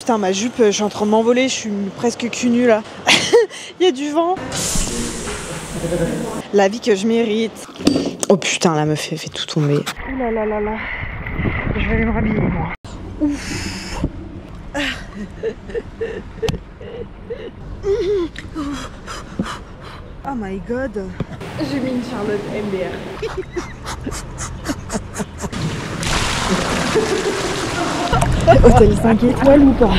putain, ma jupe, je suis en train de m'envoler, je suis presque cul nue là. Il y a du vent. La vie que je mérite. Oh putain, la meuf fait tout tomber. Ouh là là là là. Je vais aller me rhabiller moi. Ouf. Oh my god. J'ai mis une Charlotte MDR. Hôtel 5 étoiles ou pas?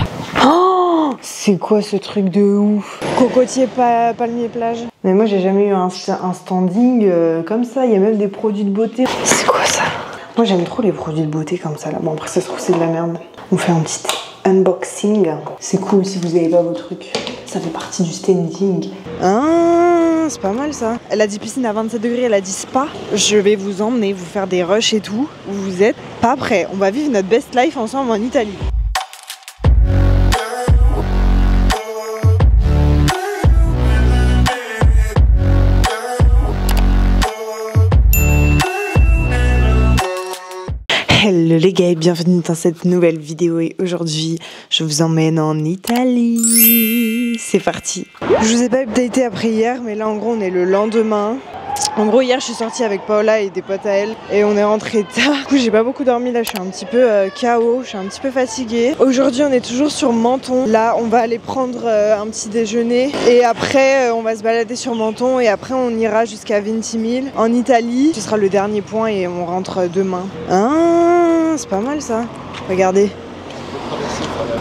Oh, c'est quoi ce truc de ouf? Cocotier palmier plage. Mais moi j'ai jamais eu un standing comme ça. Il y a même des produits de beauté. C'est quoi ça? Moi j'aime trop les produits de beauté comme ça là. Bon après ça se trouve c'est de la merde. On fait un petit unboxing. C'est cool si vous n'avez pas vos trucs. Ça fait partie du standing. Ah, c'est pas mal ça. Elle a dit piscine à 27 degrés, elle a dit spa. Je vais vous emmener, vous faire des rushs et tout. Vous êtes pas prêts. On va vivre notre best life ensemble en Italie. Hello les gars et bienvenue dans cette nouvelle vidéo et aujourd'hui je vous emmène en Italie. C'est parti. Je vous ai pas updaté après hier mais là en gros on est le lendemain. En gros hier je suis sortie avec Paola et des potes à elle et on est rentré tard. Du coup j'ai pas beaucoup dormi là, je suis un petit peu KO, je suis un petit peu fatiguée. Aujourd'hui on est toujours sur Menton. Là on va aller prendre un petit déjeuner et après on va se balader sur Menton et après on ira jusqu'à Ventimille en Italie. Ce sera le dernier point et on rentre demain. Ah, c'est pas mal ça. Regardez.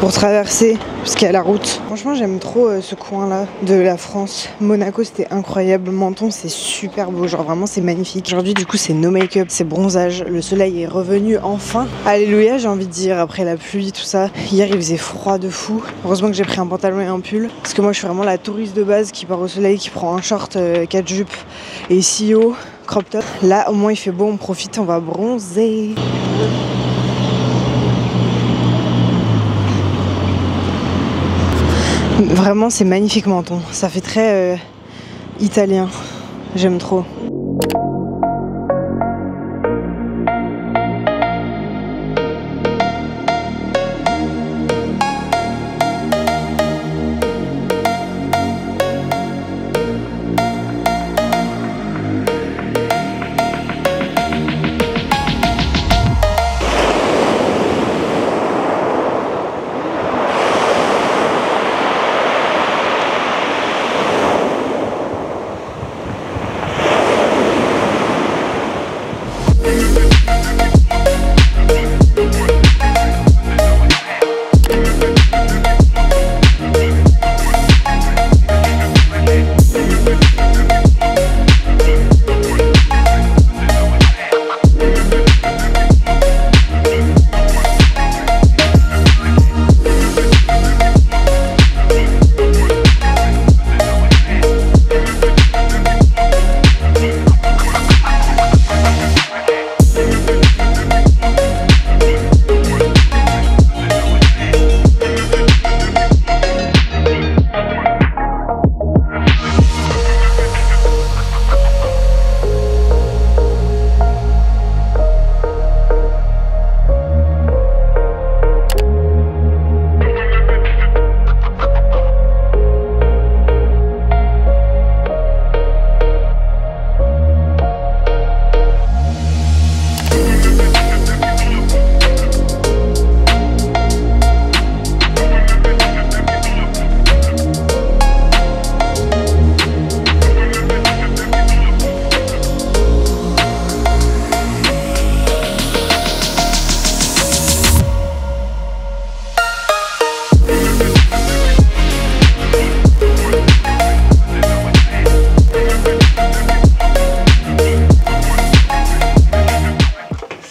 Pour traverser, parce qu'il y a la route. Franchement j'aime trop ce coin là de la France. Monaco c'était incroyable, Menton c'est super beau, genre vraiment c'est magnifique. Aujourd'hui du coup c'est no make-up, c'est bronzage, le soleil est revenu enfin. Alléluia j'ai envie de dire après la pluie tout ça. Hier il faisait froid de fou, heureusement que j'ai pris un pantalon et un pull. Parce que moi je suis vraiment la touriste de base qui part au soleil, qui prend un short, 4 jupes et si haut, crop top. Là au moins il fait beau, on profite, on va bronzer. Vraiment c'est magnifique Menton, ça fait très italien, j'aime trop.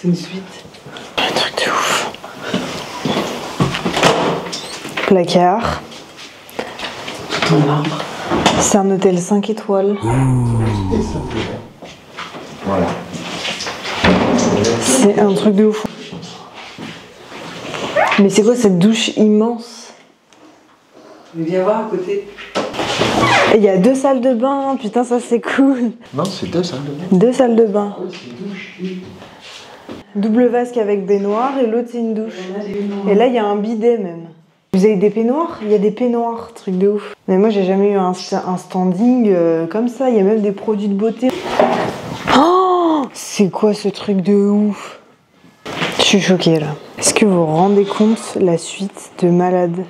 Une suite. Un truc de ouf. Placard. En marbre. C'est un hôtel 5 étoiles. Voilà. C'est un truc de ouf. Mais c'est quoi cette douche immense? Viens voir à côté. Il y a 2 salles de bain, putain ça c'est cool. Non, c'est 2 salles de bain. 2 salles de bain. Oh, c'est une douche. Double vasque avec baignoire et l'autre c'est une douche. Et là il y a un bidet même. Vous avez des peignoirs? Il y a des peignoirs, truc de ouf. Mais moi j'ai jamais eu un standing comme ça, il y a même des produits de beauté. Oh, c'est quoi ce truc de ouf? Je suis choquée là. Est-ce que vous vous rendez compte la suite de Malade?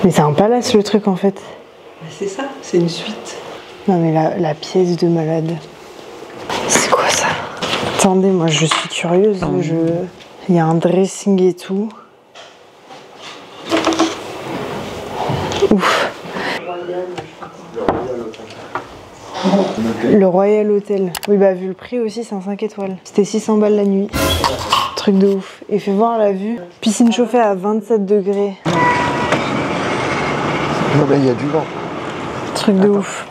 Mais c'est un palace le truc en fait. C'est ça, c'est une suite. Non mais la pièce de Malade. C'est quoi ça? Attendez, moi je suis curieuse. Il y a un dressing et tout. Ouf. Le Royal Hotel. Oui bah vu le prix aussi c'est un 5 étoiles. C'était 600 balles la nuit. Truc de ouf. Et fais voir la vue. Piscine chauffée à 27 degrés. Non mais il y a du vent. Truc de ouf.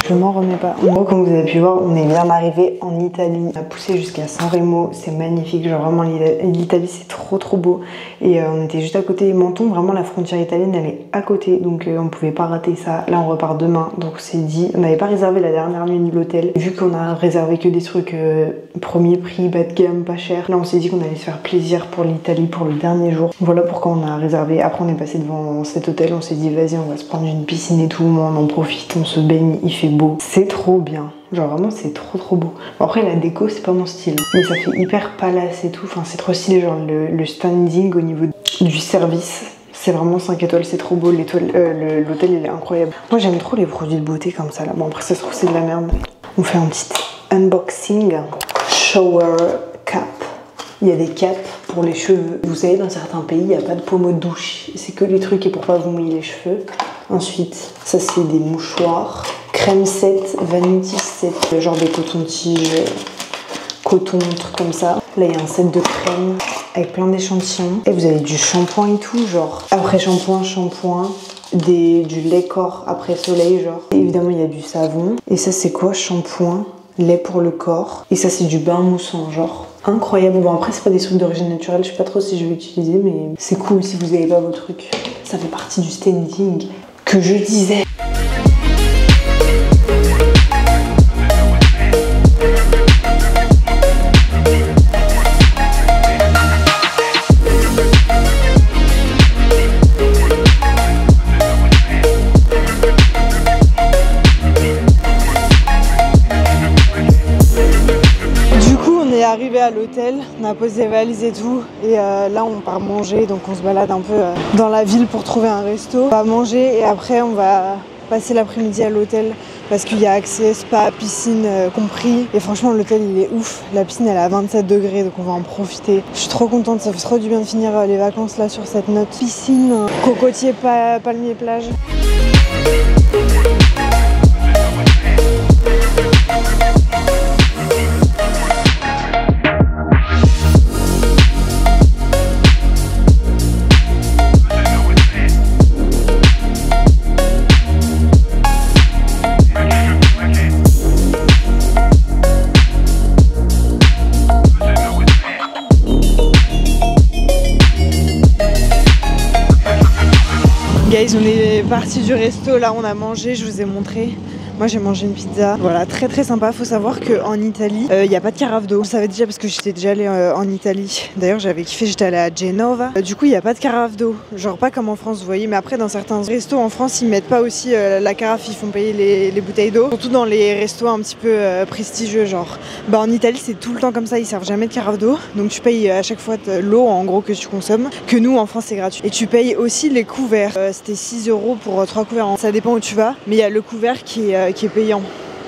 Je m'en remets pas. En gros, comme vous avez pu voir, on est bien arrivé en Italie. On a poussé jusqu'à San Remo, c'est magnifique. Genre vraiment, l'Italie, c'est trop beau. Et on était juste à côté. Menton, vraiment, la frontière italienne, elle est à côté. Donc on pouvait pas rater ça. Là, on repart demain. Donc c'est dit, on n'avait pas réservé la dernière nuit de l'hôtel. Vu qu'on a réservé que des trucs premier prix, bas de gamme, pas cher. Là, on s'est dit qu'on allait se faire plaisir pour l'Italie pour le dernier jour. Voilà pourquoi on a réservé. Après, on est passé devant cet hôtel. On s'est dit, vas-y, on va se prendre une piscine et tout. On en profite, on se baigne, il fait beau. C'est trop bien. Genre vraiment c'est trop beau. Bon, après la déco c'est pas mon style. Mais ça fait hyper palace et tout. Enfin c'est trop stylé. Genre le standing au niveau du service. C'est vraiment 5 étoiles, c'est trop beau. L'hôtel il est incroyable. Moi j'aime trop les produits de beauté comme ça là. Bon après ça se trouve c'est de la merde. On fait un petit unboxing. Shower cap. Il y a des capes pour les cheveux. Vous savez dans certains pays il n'y a pas de pommeau de douche. C'est que les trucs et pour pas vous mouiller les cheveux. Ensuite ça c'est des mouchoirs. Crème 7, vanity 7, genre des cotons-tiges, coton, trucs comme ça. Là, il y a un set de crème avec plein d'échantillons. Et vous avez du shampoing et tout, genre après shampoing, du lait corps après soleil, genre. Et évidemment, il y a du savon. Et ça, c'est quoi? Shampoing, lait pour le corps. Et ça, c'est du bain moussant, genre. Incroyable. Bon, après, c'est pas des trucs d'origine naturelle. Je sais pas trop si je vais utiliser, mais c'est cool si vous avez pas vos trucs. Ça fait partie du standing que je disais. Arrivé à l'hôtel, on a posé les valises et tout et là on part manger, donc on se balade un peu dans la ville pour trouver un resto. On va manger et après on va passer l'après-midi à l'hôtel parce qu'il y a accès spa, piscine compris et franchement l'hôtel il est ouf. La piscine elle est à 27 degrés donc on va en profiter. Je suis trop contente, ça fait trop du bien de finir les vacances là sur cette note. Piscine, cocotier, palmier, plage. Guys, on est parti du resto, là on a mangé, je vous ai montré. Moi j'ai mangé une pizza, voilà, très sympa. Faut savoir qu'en Italie, il n'y a pas de carafe d'eau. Je savais déjà parce que j'étais déjà allée en Italie. D'ailleurs j'avais kiffé, j'étais allée à Genova. Du coup il n'y a pas de carafe d'eau, genre pas comme en France vous voyez. Mais après dans certains restos en France ils mettent pas aussi la carafe, ils font payer les bouteilles d'eau. Surtout dans les restos un petit peu prestigieux genre. Bah en Italie c'est tout le temps comme ça, ils servent jamais de carafe d'eau. Donc tu payes à chaque fois l'eau en gros que tu consommes. Que nous en France c'est gratuit. Et tu payes aussi les couverts. C'était 6 € pour 3 couverts, ça dépend où tu vas. Mais il y a le couvert qui est payant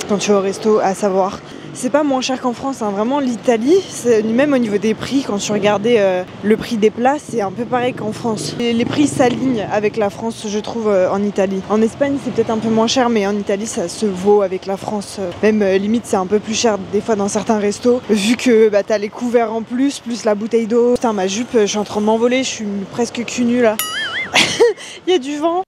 quand tu vas au resto, à savoir. C'est pas moins cher qu'en France, hein. Vraiment l'Italie, même au niveau des prix, quand tu regardais le prix des plats, c'est un peu pareil qu'en France. Les prix s'alignent avec la France, je trouve, en Italie. En Espagne, c'est peut-être un peu moins cher, mais en Italie, ça se vaut avec la France. Même limite, c'est un peu plus cher des fois dans certains restos, vu que bah, t'as les couverts en plus la bouteille d'eau. Putain, ma jupe, je suis en train de m'envoler, je suis presque cul nu là. Il y a du vent.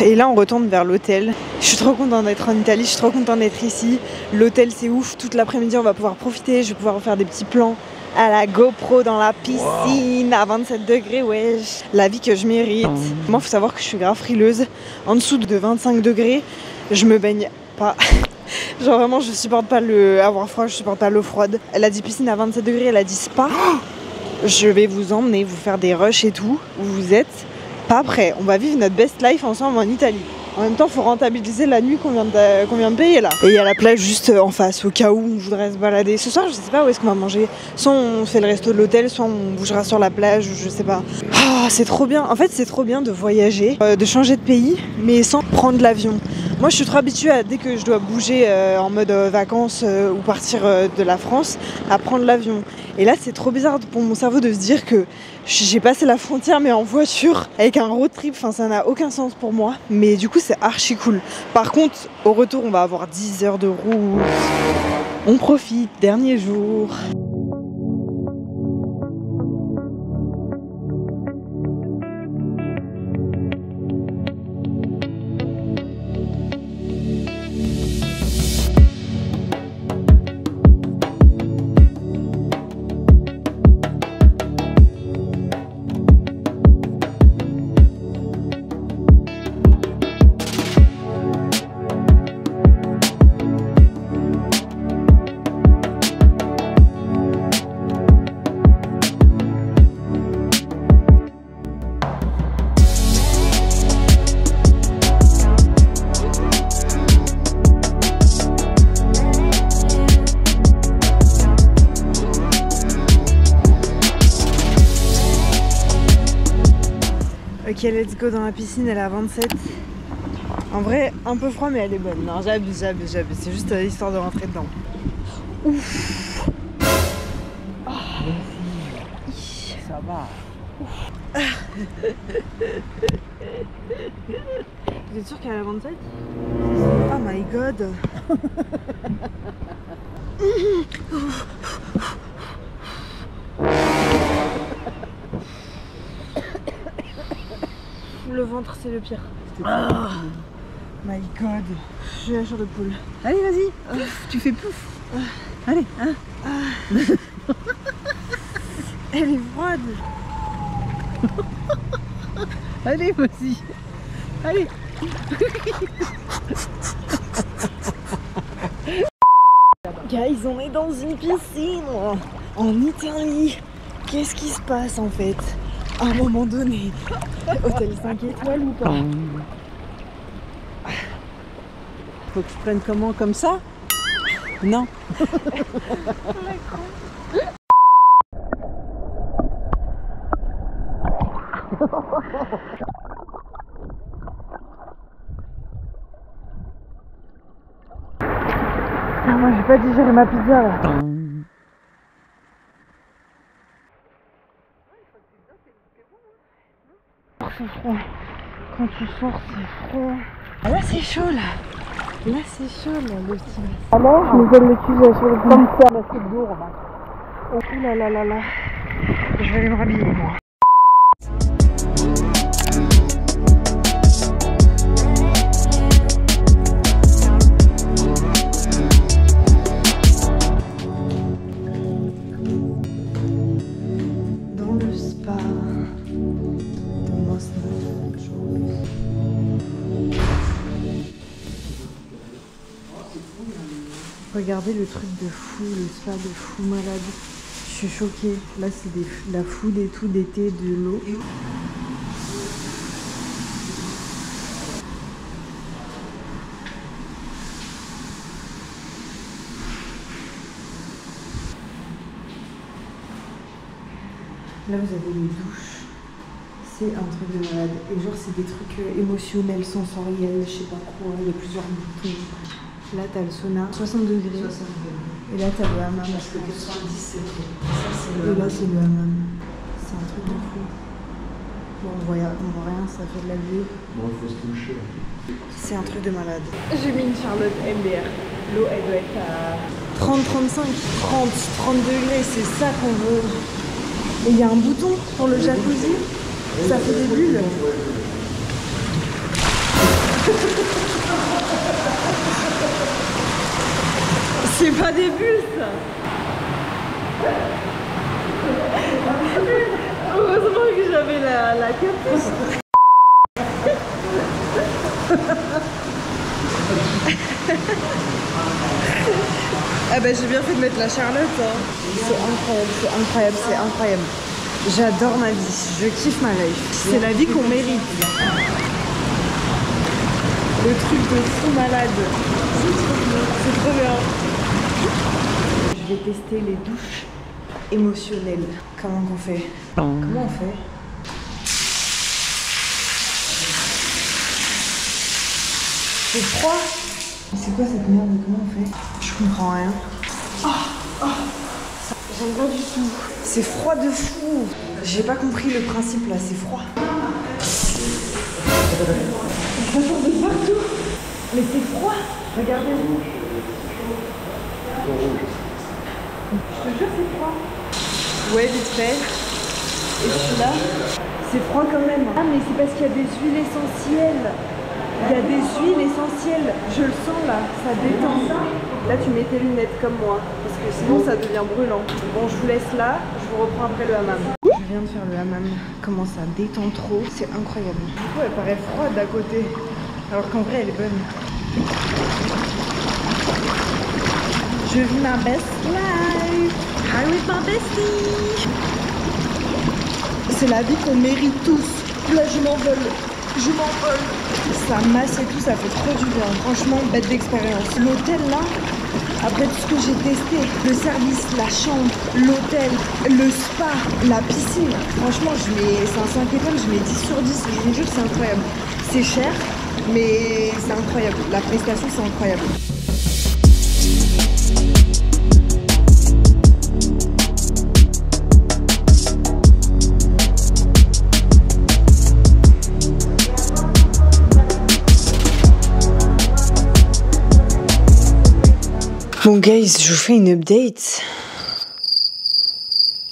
Et là on retourne vers l'hôtel. Je suis trop contente d'être en Italie, je suis trop contente d'être ici. L'hôtel c'est ouf, toute l'après-midi on va pouvoir profiter, je vais pouvoir faire des petits plans à la GoPro dans la piscine à 27 degrés, wesh. La vie que je mérite. Moi faut savoir que je suis grave frileuse. En dessous de 25 degrés, je me baigne pas. Genre vraiment je supporte pas avoir froid, je supporte pas l'eau froide. Elle a dit piscine à 27 degrés, elle a dit spa. je vais vous emmener, vous faire des rushs et tout, où vous êtes pas prêts. On va vivre notre best life ensemble en Italie. En même temps, il faut rentabiliser la nuit qu'on vient de payer là. Et il y a la plage juste en face, au cas où on voudrait se balader. Ce soir, je sais pas où est-ce qu'on va manger. Soit on fait le resto de l'hôtel, soit on bougera sur la plage, je sais pas. Oh, c'est trop bien. En fait, c'est trop bien de voyager, de changer de pays, mais sans prendre l'avion. Moi, je suis trop habituée à, dès que je dois bouger en mode vacances ou partir de la France, à prendre l'avion. Et là, c'est trop bizarre pour mon cerveau de se dire que j'ai passé la frontière, mais en voiture, avec un road trip. Enfin, ça n'a aucun sens pour moi. Mais du coup, c'est archi cool. Par contre, au retour, on va avoir 10 heures de route. On profite, dernier jour. Ok, let's go dans la piscine, elle est à 27. En vrai, un peu froid, mais elle est bonne. Non, j'abuse. C'est juste histoire de rentrer dedans. Ouf. Oh. Ça va. Vous êtes sûr qu'elle est à 27? Oh my god. Le ventre, c'est le pire. Oh my god. J'ai la chair de poule. Allez, vas-y. Pouf, tu fais pouf. Allez, hein. Elle est froide. Allez, vas-y. Allez. Guys, on est dans une piscine en Italie. Qu'est-ce qui se passe en fait? À un moment donné, hôtel 5 étoiles ou pas? Faut que je prenne comment? Comme ça? Non. Ah, moi j'ai pas digéré ma pizza là. C'est froid. Quand tu sors, c'est froid. Ah, là c'est chaud là. Là c'est chaud là le petit. Alors je me donne le cul sur le comme ça là, c'est lourd là. Oh là là là là. Je vais aller me rhabiller moi. Dans le spa. Regardez le truc de fou, le spa de fou malade. Je suis choquée. Là, c'est la food et tout d'été, de l'eau. Là, vous avez les douches. C'est un truc de malade. Et genre, c'est des trucs émotionnels, sensoriels, je sais pas quoi. Il y a plusieurs boutons. Là, t'as le sauna, 60 degrés. 60 degrés. Et là, t'as le hammam. Parce que 90, c'est le hammam. Et là, c'est le hammam. C'est un truc de fou. Bon, on voit rien, ça fait de la vue. Bon, il faut se toucher. C'est un truc de malade. J'ai mis une Charlotte MDR. L'eau, elle doit être à 30, 35, 30 degrés. C'est ça qu'on veut. Et il y a un bouton pour le jacuzzi. Ça fait des bulles. C'est pas des bulles ça. Heureusement que j'avais la capuche. Ah bah j'ai bien fait de mettre la Charlotte hein. C'est incroyable, c'est incroyable, c'est incroyable. J'adore ma vie, je kiffe ma life. C'est la vie qu'on mérite. Le truc de fou malade. C'est trop bien. Je vais tester les douches émotionnelles. Comment on fait? Comment on fait? C'est froid. C'est quoi cette merde? Comment on fait? Je comprends rien. J'aime pas du tout. C'est froid de fou. J'ai pas compris le principe là, c'est froid. Ça sort de partout. Mais c'est froid. Regardez. Je te jure c'est froid. Ouais, vite fait. Et puis là, c'est froid quand même. Ah mais c'est parce qu'il y a des huiles essentielles. Il y a des huiles essentielles. Je le sens là, ça détend. Là tu mets tes lunettes comme moi, parce que sinon ça devient brûlant. Bon, je vous laisse là, je vous reprends après le hammam. Je viens de faire le hammam, comment ça détend trop, c'est incroyable. Du coup elle paraît froide à côté, alors qu'en vrai elle est bonne. Je vis ma best life, I'm with my bestie. C'est la vie qu'on mérite tous. Là je m'envole, je m'envole. Ça masse et tout, ça fait trop du bien. Franchement, bête d'expérience. L'hôtel là, après tout ce que j'ai testé, le service, la chambre, l'hôtel, le spa, la piscine, franchement, c'est un 5 étoiles, je mets 10 sur 10. Je vous jure, c'est incroyable. C'est cher, mais c'est incroyable. La prestation, c'est incroyable. Bon guys, je vous fais une update.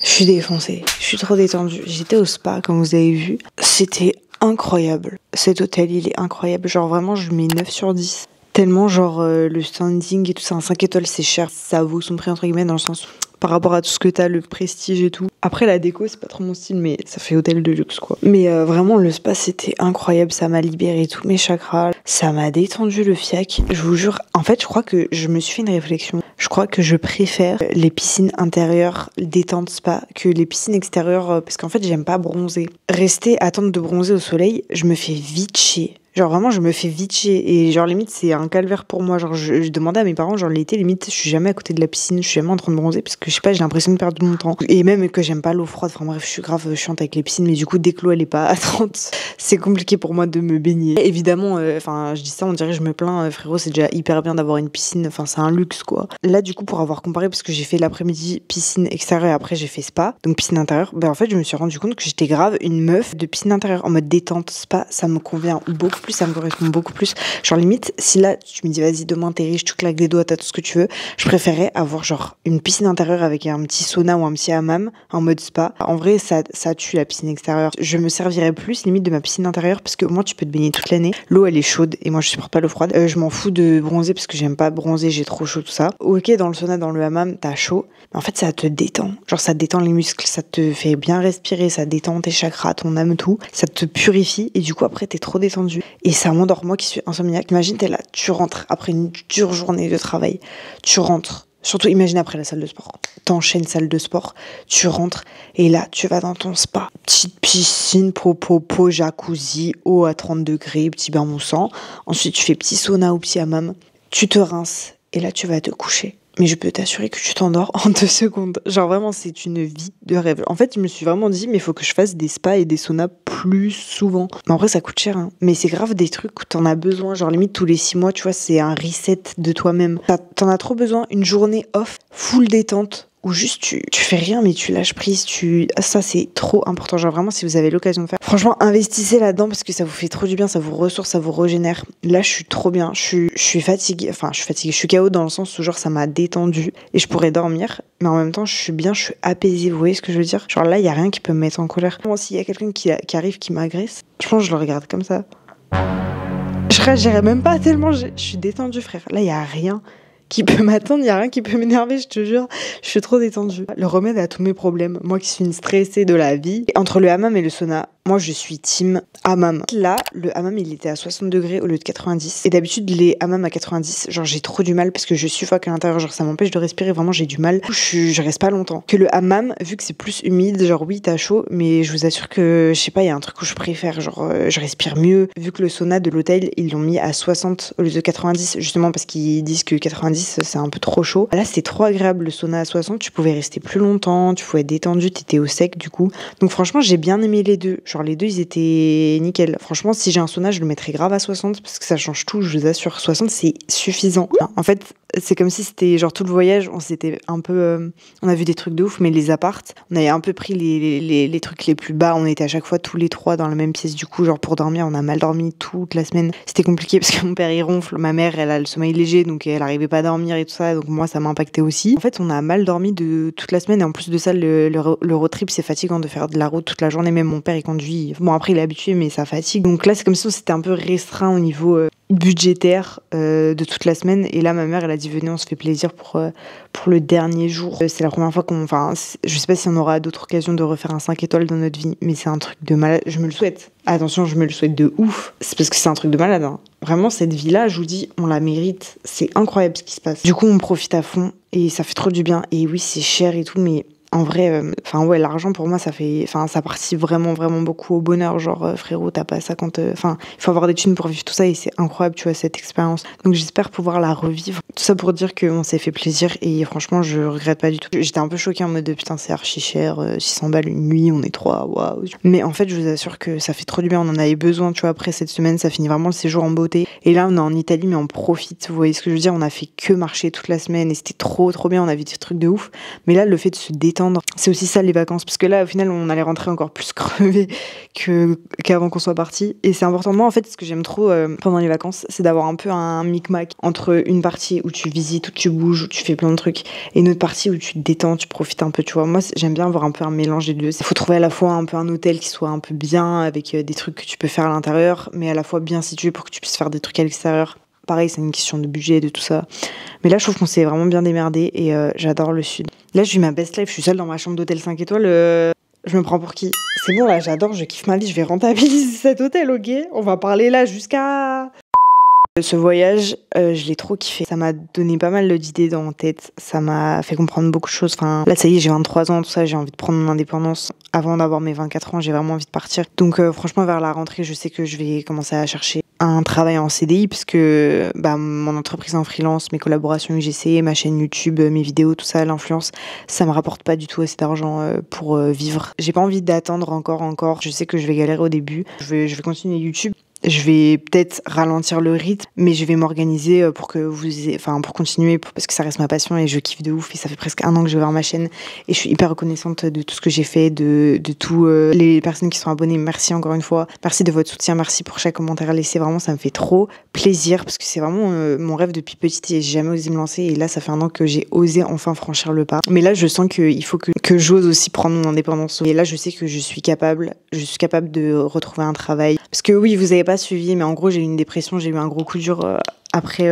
Je suis défoncée, je suis trop détendue. J'étais au spa comme vous avez vu. C'était incroyable. Cet hôtel il est incroyable. Genre vraiment je mets 9 sur 10. Tellement genre le standing et tout ça, un 5 étoiles c'est cher. Ça vaut son prix entre guillemets dans le sens par rapport à tout ce que t'as, le prestige et tout. Après la déco c'est pas trop mon style mais ça fait hôtel de luxe quoi. Mais vraiment le spa c'était incroyable, ça m'a libéré tous mes chakras. Ça m'a détendu le fiac, je vous jure. En fait je crois que je me suis fait une réflexion. Je crois que je préfère les piscines intérieures détente spa que les piscines extérieures parce qu'en fait j'aime pas bronzer. Rester attendre de bronzer au soleil, je me fais vite chier. Genre vraiment je me fais vite chier et genre limite c'est un calvaire pour moi. Genre je demandais à mes parents genre l'été limite je suis jamais à côté de la piscine, je suis jamais en train de bronzer parce que je sais pas, j'ai l'impression de perdre mon temps. Et même que j'aime pas l'eau froide, enfin bref je suis grave chiante avec les piscines mais du coup dès que l'eau elle est pas à 30 c'est compliqué pour moi de me baigner. Évidemment enfin je dis ça on dirait que je me plains frérot, c'est déjà hyper bien d'avoir une piscine, enfin c'est un luxe quoi. Là du coup pour avoir comparé parce que j'ai fait l'après-midi piscine extérieure et après j'ai fait spa donc piscine intérieure, ben en fait je me suis rendu compte que j'étais grave une meuf de piscine intérieure en mode détente spa, ça me convient beaucoup plus, ça me correspond beaucoup plus. Genre limite si là tu me dis vas-y demain t'es riche, tu claques des doigts, t'as tout ce que tu veux, je préférais avoir genre une piscine intérieure avec un petit sauna ou un petit hammam en mode spa. En vrai ça tue la piscine extérieure. Je me servirais plus limite de ma piscine intérieure parce que au moins tu peux te baigner toute l'année, l'eau elle est chaude et moi je supporte pas l'eau froide. Je m'en fous de bronzer parce que j'aime pas bronzer, j'ai trop chaud tout ça. Ok dans le sauna, dans le hammam t'as chaud mais en fait ça te détend, genre ça détend les muscles, ça te fait bien respirer, ça détend tes chakras, ton âme, tout, ça te purifie et du coup après t'es trop détendu et ça m'endort. Moi qui suis insomniaque, imagine t'es là, tu rentres après une dure journée de travail, tu rentres, surtout imagine après la salle de sport, t'enchaînes salle de sport, tu rentres et là tu vas dans ton spa, petite piscine, po, jacuzzi, eau à 30 degrés, petit bain moussant, ensuite tu fais petit sauna ou petit hammam, tu te rinces et là tu vas te coucher. Mais je peux t'assurer que tu t'endors en 2 secondes. Genre vraiment, c'est une vie de rêve. En fait, je me suis vraiment dit, mais il faut que je fasse des spas et des saunas plus souvent. Mais en vrai, ça coûte cher, hein. Mais c'est grave des trucs où t'en as besoin. Genre limite, tous les 6 mois, tu vois, c'est un reset de toi-même. T'en as trop besoin. Une journée off, full détente. Ou juste tu fais rien mais tu lâches prise, ça c'est trop important, genre vraiment si vous avez l'occasion de faire, franchement investissez là-dedans parce que ça vous fait trop du bien, ça vous ressource, ça vous régénère. Là je suis trop bien, je suis fatiguée, je suis KO dans le sens où genre ça m'a détendue et je pourrais dormir mais en même temps je suis bien, je suis apaisée, vous voyez ce que je veux dire? Genre là il y a rien qui peut me mettre en colère. Moi s'il y a quelqu'un qui arrive qui m'agresse, je pense que je le regarde comme ça. Je réagirais même pas tellement je suis détendue frère, là il y a rien qui peut m'attendre, il n'y a rien qui peut m'énerver, je te jure, je suis trop détendue. Le remède à tous mes problèmes, moi qui suis une stressée de la vie, entre le hammam et le sauna, moi je suis team hammam. Là, le hammam il était à 60 degrés au lieu de 90. Et d'habitude, les hammams à 90, genre j'ai trop du mal parce que je suffoque à l'intérieur, genre ça m'empêche de respirer, vraiment j'ai du mal. Je reste pas longtemps. Que le hammam, vu que c'est plus humide, genre oui, t'as chaud, mais je vous assure que, je sais pas, il y a un truc où je préfère, genre je respire mieux. Vu que le sauna de l'hôtel, ils l'ont mis à 60 au lieu de 90, justement parce qu'ils disent que 90 c'est un peu trop chaud. Là, c'était trop agréable le sauna à 60, tu pouvais rester plus longtemps, tu pouvais être détendu, t'étais au sec du coup. Donc franchement, j'ai bien aimé les deux. Genre les deux, ils étaient nickel. Franchement, si j'ai un sauna, je le mettrais grave à 60 parce que ça change tout, je vous assure. 60, c'est suffisant. En fait, c'est comme si c'était genre tout le voyage, on s'était un peu... on a vu des trucs de ouf, mais les appartes, on avait un peu pris les trucs les plus bas. On était à chaque fois tous les trois dans la même pièce. Du coup, genre pour dormir, on a mal dormi toute la semaine. C'était compliqué parce que mon père, il ronfle. Ma mère, elle a le sommeil léger, donc elle arrivait pas à dormir et tout ça. Donc moi, ça m'a impacté aussi. En fait, on a mal dormi de toute la semaine. Et en plus de ça, le road trip, c'est fatigant de faire de la route toute la journée. Même mon père, il conduit. Bon, après, il est habitué, mais ça fatigue. Donc là, c'est comme si on s'était un peu restreint au niveau budgétaire de toute la semaine. Et là, ma mère, elle a dit venez, on se fait plaisir pour le dernier jour. C'est la première fois je sais pas si on aura d'autres occasions de refaire un 5 étoiles dans notre vie, mais c'est un truc de malade. Je me le souhaite. Attention, je me le souhaite de ouf. C'est parce que c'est un truc de malade. Hein. Vraiment, cette vie-là, je vous dis, on la mérite. C'est incroyable ce qui se passe. Du coup, on profite à fond et ça fait trop du bien. Et oui, c'est cher et tout, mais en vrai, ouais, l'argent pour moi, ça participe vraiment, vraiment beaucoup au bonheur. Genre, frérot, t'as pas ça quand, il faut avoir des thunes pour vivre tout ça et c'est incroyable, tu vois, cette expérience. Donc j'espère pouvoir la revivre. Tout ça pour dire qu'on s'est fait plaisir et franchement, je regrette pas du tout. J'étais un peu choquée en mode, putain, c'est archi cher, 600 balles une nuit, on est trois, waouh. Mais en fait, je vous assure que ça fait trop du bien, on en avait besoin, tu vois, après cette semaine, ça finit vraiment le séjour en beauté. Et là, on est en Italie, mais on profite, vous voyez ce que je veux dire, on a fait que marcher toute la semaine et c'était trop, trop bien, on a vu des trucs de ouf. Mais là, le fait de se détendre, c'est aussi ça les vacances, parce que là au final on allait rentrer encore plus crevé qu'avant qu'on soit parti. Et c'est important. Moi en fait ce que j'aime trop pendant les vacances, c'est d'avoir un peu un micmac entre une partie où tu visites, où tu bouges, où tu fais plein de trucs, et une autre partie où tu te détends, tu profites un peu, tu vois. Moi j'aime bien avoir un peu un mélange des deux. Il faut trouver à la fois un peu un hôtel qui soit un peu bien avec des trucs que tu peux faire à l'intérieur, mais à la fois bien situé pour que tu puisses faire des trucs à l'extérieur. Pareil, c'est une question de budget, de tout ça. Mais là, je trouve qu'on s'est vraiment bien démerdé et j'adore le sud. Là, je vis ma best life. Je suis seule dans ma chambre d'hôtel 5 étoiles. Je me prends pour qui? C'est bon, là, j'adore, je kiffe ma vie. Je vais rentabiliser cet hôtel, ok? On va parler là jusqu'à... Ce voyage, je l'ai trop kiffé. Ça m'a donné pas mal d'idées dans ma tête. Ça m'a fait comprendre beaucoup de choses. Enfin, là, ça y est, j'ai 23 ans, tout ça. J'ai envie de prendre mon indépendance. Avant d'avoir mes 24 ans, j'ai vraiment envie de partir. Donc, franchement, vers la rentrée, je sais que je vais commencer à chercher un travail en CDI parce que mon entreprise en freelance, mes collaborations UGC, ma chaîne YouTube, mes vidéos, tout ça, l'influence, ça me rapporte pas du tout assez d'argent pour vivre. J'ai pas envie d'attendre encore. Je sais que je vais galérer au début. Je vais continuer YouTube. Je vais peut-être ralentir le rythme, mais je vais m'organiser pour pour continuer, parce que ça reste ma passion et je kiffe de ouf. Et ça fait presque 1 an que j'ai ouvert ma chaîne et je suis hyper reconnaissante de tout ce que j'ai fait, de tous les personnes qui sont abonnées. Merci encore une fois. Merci de votre soutien. Merci pour chaque commentaire laissé. Vraiment, ça me fait trop plaisir parce que c'est vraiment mon rêve depuis petite et j'ai jamais osé me lancer. Et là, ça fait 1 an que j'ai osé enfin franchir le pas. Mais là, je sens qu'il faut que j'ose aussi prendre mon indépendance. Et là, je sais que je suis capable de retrouver un travail. Parce que oui, vous avez pas suivi, mais en gros j'ai eu une dépression, j'ai eu un gros coup dur après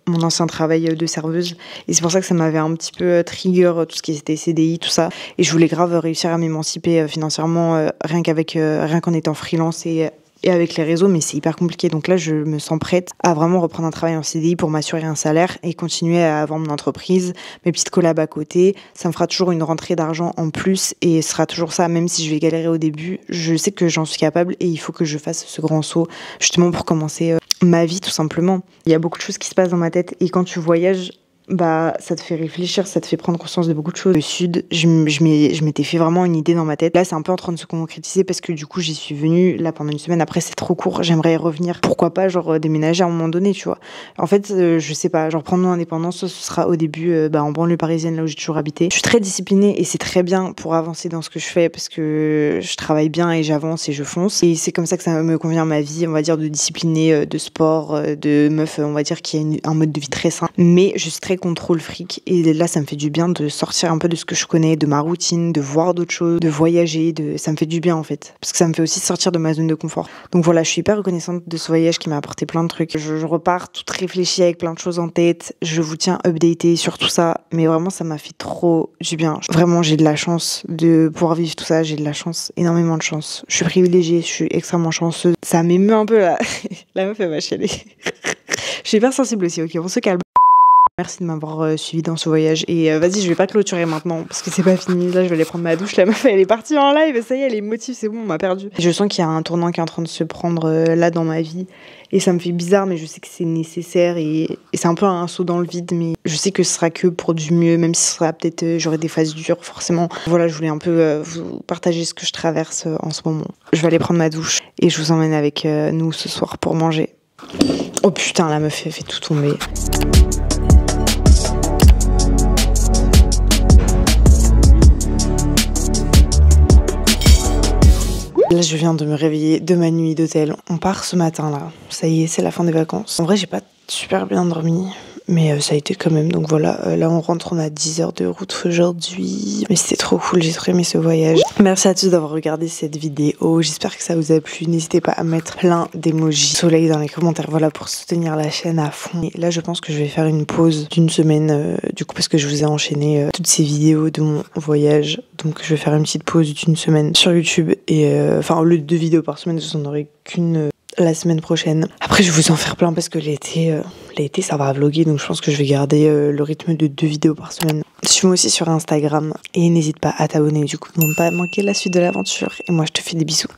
mon ancien travail de serveuse et c'est pour ça que ça m'avait un petit peu trigger tout ce qui était CDI, tout ça, et je voulais grave réussir à m'émanciper financièrement rien qu'en étant freelance et avec les réseaux, mais c'est hyper compliqué. Donc là, je me sens prête à vraiment reprendre un travail en CDI pour m'assurer un salaire et continuer à avoir mon entreprise, mes petites collabs à côté. Ça me fera toujours une rentrée d'argent en plus et ce sera toujours ça, même si je vais galérer au début. Je sais que j'en suis capable et il faut que je fasse ce grand saut justement pour commencer ma vie tout simplement. Il y a beaucoup de choses qui se passent dans ma tête et quand tu voyages, ça te fait réfléchir, ça te fait prendre conscience de beaucoup de choses. Le sud, je m'étais fait vraiment une idée dans ma tête. Là, c'est un peu en train de se concrétiser parce que du coup, j'y suis venue là pendant une semaine. Après, c'est trop court. J'aimerais y revenir. Pourquoi pas, genre, déménager à un moment donné, tu vois. En fait, je sais pas, genre, prendre mon indépendance, ce sera au début, en banlieue parisienne, là où j'ai toujours habité. Je suis très disciplinée et c'est très bien pour avancer dans ce que je fais parce que je travaille bien et j'avance et je fonce. Et c'est comme ça que ça me convient ma vie, on va dire, de disciplinée, de sport, de meuf, on va dire, qui a un mode de vie très sain. Mais je suis très contrôle fric. Et là, ça me fait du bien de sortir un peu de ce que je connais, de ma routine, de voir d'autres choses, de voyager. Ça me fait du bien en fait. Parce que ça me fait aussi sortir de ma zone de confort. Donc voilà, je suis hyper reconnaissante de ce voyage qui m'a apporté plein de trucs. Je repars toute réfléchie avec plein de choses en tête. Je vous tiens updatée sur tout ça. Mais vraiment, ça m'a fait trop du bien. Vraiment, j'ai de la chance de pouvoir vivre tout ça. J'ai de la chance, énormément de chance. Je suis privilégiée, je suis extrêmement chanceuse. Ça m'émeut un peu là. La meuf, elle va chialer. Je suis hyper sensible aussi, ok, on se calme. Merci de m'avoir suivi dans ce voyage. Et vas-y, je vais pas clôturer maintenant parce que c'est pas fini. Là, je vais aller prendre ma douche. La meuf, elle est partie en live. Ça y est, elle est motive, c'est bon, on m'a perdu. Je sens qu'il y a un tournant qui est en train de se prendre là dans ma vie. Et ça me fait bizarre, mais je sais que c'est nécessaire. Et c'est un peu un saut dans le vide, mais je sais que ce sera que pour du mieux, même si ce sera peut-être, j'aurai des phases dures, forcément. Voilà, je voulais un peu vous partager ce que je traverse en ce moment. Je vais aller prendre ma douche et je vous emmène avec nous ce soir pour manger. Oh putain, la meuf, elle fait tout tomber. Là, je viens de me réveiller de ma nuit d'hôtel. On part ce matin, là. Ça y est, c'est la fin des vacances. En vrai, j'ai pas super bien dormi, mais ça a été quand même. Donc voilà, là, on rentre, on a 10 heures de route aujourd'hui. Mais c'était trop cool, j'ai trop aimé ce voyage. Merci à tous d'avoir regardé cette vidéo. J'espère que ça vous a plu. N'hésitez pas à mettre plein d'émojis soleil dans les commentaires, voilà, pour soutenir la chaîne à fond. Et là, je pense que je vais faire une pause d'une semaine, du coup, parce que je vous ai enchaîné toutes ces vidéos de mon voyage. Donc je vais faire une petite pause d'une semaine sur YouTube. Et enfin, au lieu de 2 vidéos par semaine, je n'en aurai qu'une la semaine prochaine. Après, je vais vous en faire plein parce que l'été, ça va vlogger. Donc je pense que je vais garder le rythme de 2 vidéos par semaine. Suis-moi aussi sur Instagram. Et n'hésite pas à t'abonner du coup pour ne pas manquer la suite de l'aventure. Et moi, je te fais des bisous.